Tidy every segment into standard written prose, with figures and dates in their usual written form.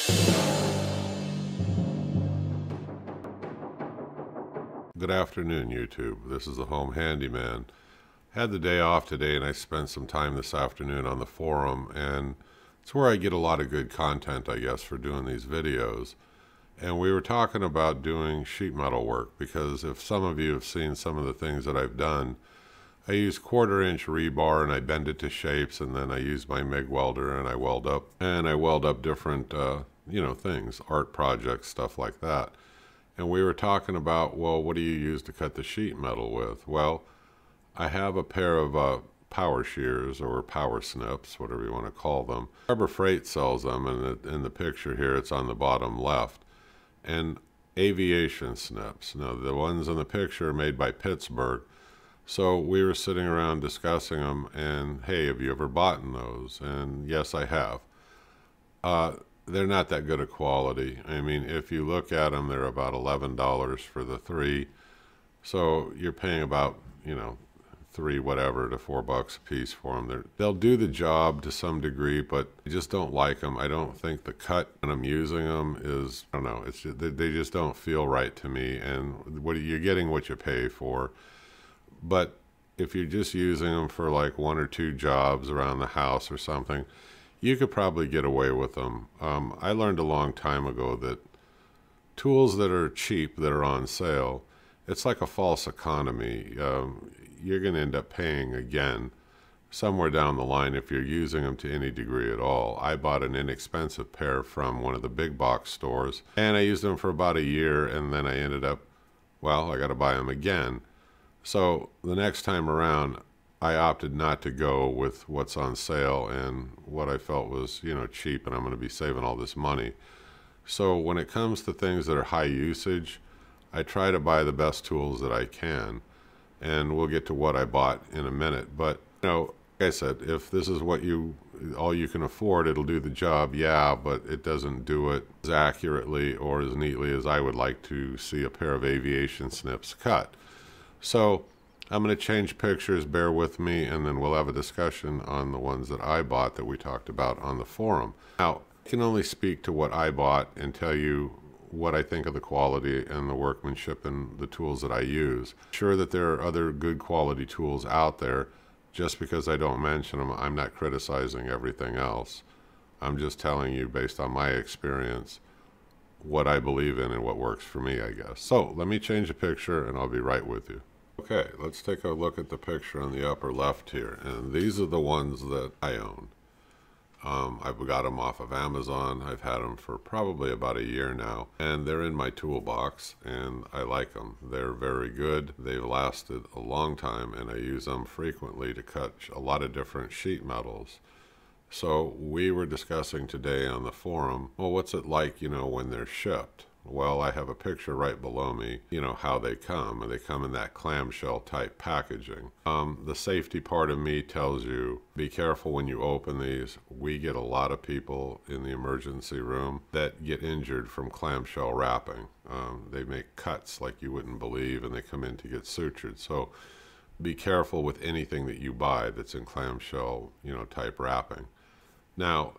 Good afternoon, YouTube. This is the Home Handyman. Had the day off today and I spent some time this afternoon on the forum, and it's where I get a lot of good content, I guess, for doing these videos. And we were talking about doing sheet metal work, because if some of you have seen some of the things that I've done, I use 1/4-inch rebar and I bend it to shapes, and then I use my MIG welder and I weld up different things, art projects, stuff like that. And we were talking about, well, what do you use to cut the sheet metal with? Well, I have a pair of power shears, or power snips, whatever you want to call them. Harbor Freight sells them, and in the picture here, it's on the bottom left. And Aviation Snips. Now, the ones in the picture are made by Pittsburgh. So we were sitting around discussing them, and hey, have you ever bought those? And yes, I have. They're not that good a quality. I mean, if you look at them, they're about $11 for the 3. So you're paying about, $3 whatever to $4 a piece for them. They'll do the job to some degree, but I just don't like them. I don't think the cut when I'm using them is, I don't know, it's just, they just don't feel right to me. And you're getting what you pay for. But if you're just using them for like 1 or 2 jobs around the house or something, you could probably get away with them. I learned a long time ago that tools that are cheap, that are on sale, it's like a false economy. You're going to end up paying again somewhere down the line if you're using them to any degree at all. I bought an inexpensive pair from one of the big box stores, and I used them for about a year, and then I ended up, well, I got to buy them again. So the next time around, I opted not to go with what's on sale and what I felt was, cheap, and I'm going to be saving all this money. So when it comes to things that are high usage, I try to buy the best tools that I can. And we'll get to what I bought in a minute. But, like I said, if this is all you can afford, it'll do the job, yeah, but it doesn't do it as accurately or as neatly as I would like to see a pair of aviation snips cut. So I'm going to change pictures, bear with me, and then we'll have a discussion on the ones that I bought that we talked about on the forum. Now, I can only speak to what I bought and tell you what I think of the quality and the workmanship and the tools that I use. Sure that there are other good quality tools out there. Just because I don't mention them, I'm not criticizing everything else. I'm just telling you, based on my experience, what I believe in and what works for me, I guess. So let me change the picture and I'll be right with you. Okay, let's take a look at the picture on the upper left here, and these are the ones that I own. I've got them off of Amazon. I've had them for probably about a year now, and they're in my toolbox, and I like them. They're very good. They've lasted a long time, and I use them frequently to cut a lot of different sheet metals. So we were discussing today on the forum, well, what's it like, when they're shipped? Well, I have a picture right below me, how they come, and they come in that clamshell type packaging. The safety part of me tells you, be careful when you open these. We get a lot of people in the emergency room that get injured from clamshell wrapping. They make cuts like you wouldn't believe, and they come in to get sutured. So be careful with anything that you buy that's in clamshell, type wrapping. Now,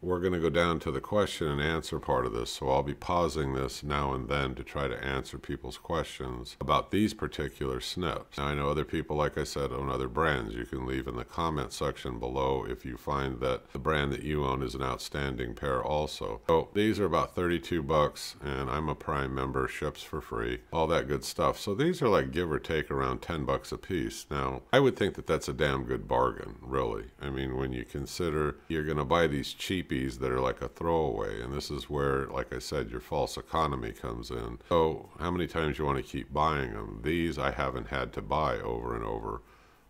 we're going to go down to the question and answer part of this, so I'll be pausing this now and then to try to answer people's questions about these particular snips. Now, I know other people, like I said, own other brands. You can leave in the comment section below if you find that the brand that you own is an outstanding pair also. So these are about 32 bucks, and I'm a Prime member, ships for free, all that good stuff. So these are like, give or take, around 10 bucks a piece. Now, I would think that that's a damn good bargain, really. I mean, when you consider you're going to buy these cheap that are like a throwaway, and this is where, like I said, your false economy comes in. So how many times you want to keep buying them? These I haven't had to buy over and over.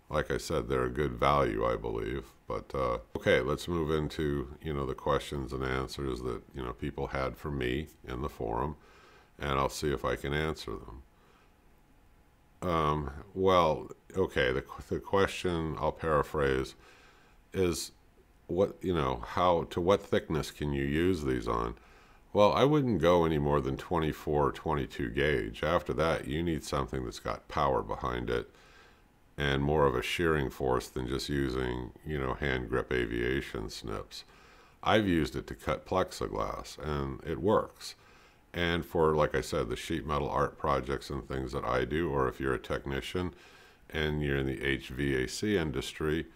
Like I said, they're a good value, I believe. But okay, let's move into the questions and answers that people had for me in the forum, and I'll see if I can answer them. Well, okay, the question, I'll paraphrase, is to what thickness can you use these on? Well, I wouldn't go any more than 24 or 22 gauge. After that, you need something that's got power behind it and more of a shearing force than just using, hand grip aviation snips. I've used it to cut plexiglass, and it works. And for, like I said, the sheet metal art projects and things that I do, or if you're a technician and you're in the HVAC industry,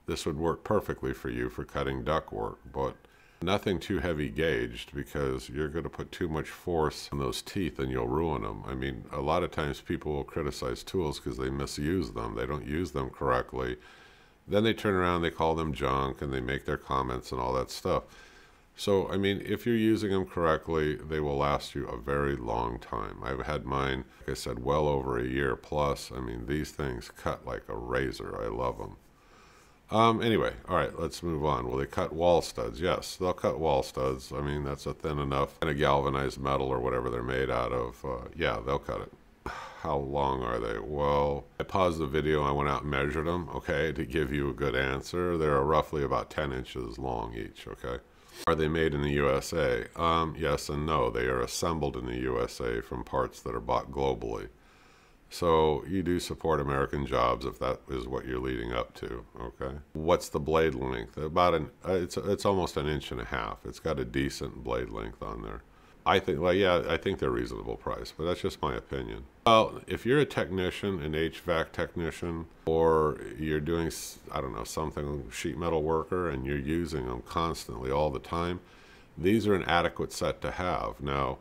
this would work perfectly for you for cutting ductwork. But nothing too heavy gauged, because you're going to put too much force on those teeth and you'll ruin them. I mean, a lot of times people will criticize tools because they misuse them. They don't use them correctly. Then they turn around, they call them junk, and they make their comments and all that stuff. So, I mean, if you're using them correctly, they will last you a very long time. I've had mine, like I said, well over a year plus. I mean, these things cut like a razor. I love them. Anyway, all right, let's move on. Will they cut wall studs? Yes, they'll cut wall studs. I mean, that's a thin enough kind of galvanized metal or whatever they're made out of. Yeah, they'll cut it. How long are they? Well, I paused the video. I went out and measured them, okay, to give you a good answer. They're roughly about 10 inches long each, okay? Are they made in the USA? Yes and no. They are assembled in the USA from parts that are bought globally. So you do support American jobs if that is what you're leading up to, okay? What's the blade length? About it's almost 1.5 inches. It's got a decent blade length on there. I think, well, yeah, I think they're reasonable price, but that's just my opinion. Well, if you're a technician, an HVAC technician, or you're doing, I don't know, something, sheet metal worker, and you're using them constantly all the time, these are an adequate set to have. Now,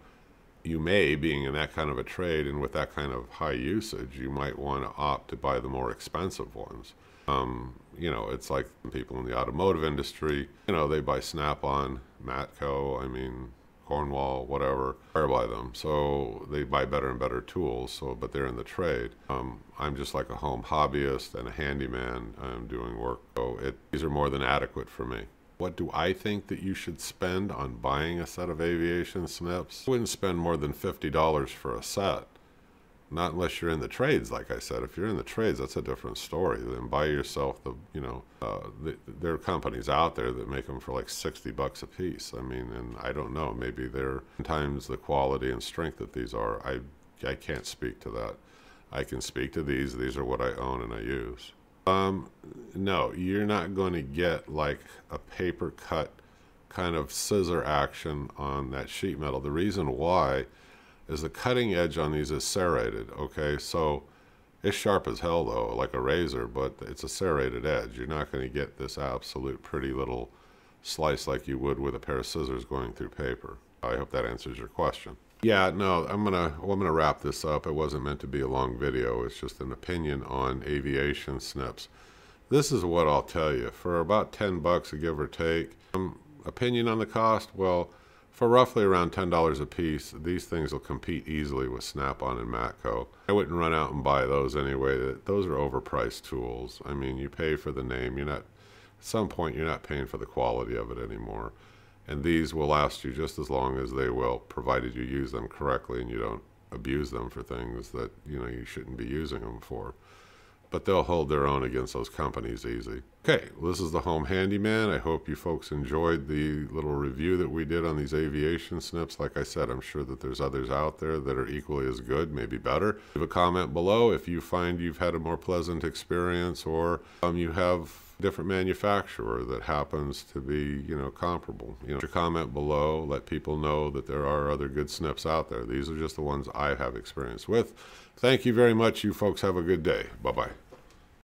you may, being in that kind of a trade and with that kind of high usage, you might want to opt to buy the more expensive ones. You know, it's like people in the automotive industry, you know, they buy Snap-on, Matco, I mean, Cornwall, whatever, I buy them. So they buy better and better tools, so, but they're in the trade. I'm just like a home hobbyist and a handyman. I'm doing work, so these are more than adequate for me. What do I think that you should spend on buying a set of aviation snips? I wouldn't spend more than $50 for a set. Not unless you're in the trades, like I said. If you're in the trades, that's a different story. Then buy yourself the, you know, there are companies out there that make them for like $60 a piece. I mean, and I don't know, maybe they're sometimes the quality and strength that these are. I can't speak to that. I can speak to these. These are what I own and I use. No, you're not going to get like a paper cut kind of scissor action on that sheet metal. The reason why is the cutting edge on these is serrated, okay? So it's sharp as hell though, like a razor, but it's a serrated edge. You're not going to get this absolute pretty little slice like you would with a pair of scissors going through paper. I hope that answers your question. Yeah, no, I'm gonna wrap this up. It wasn't meant to be a long video. It's just an opinion on aviation snips. This is what I'll tell you. For about 10 bucks, give or take. Opinion on the cost? Well, for roughly around $10 a piece, these things will compete easily with Snap-on and Matco. I wouldn't run out and buy those anyway. Those are overpriced tools. I mean, you pay for the name. You're not, at some point, you're not paying for the quality of it anymore. And these will last you just as long as they will, provided you use them correctly and you don't abuse them for things that, you know, you shouldn't be using them for. But they'll hold their own against those companies easy. Okay, well, this is the Home Handyman. I hope you folks enjoyed the little review that we did on these aviation snips. Like I said, I'm sure that there's others out there that are equally as good, maybe better. Leave a comment below if you find you've had a more pleasant experience, or you have a different manufacturer that happens to be, you know, comparable. You know, your comment below, let people know that there are other good snips out there. These are just the ones I have experience with. Thank you very much. You folks have a good day. Bye-bye.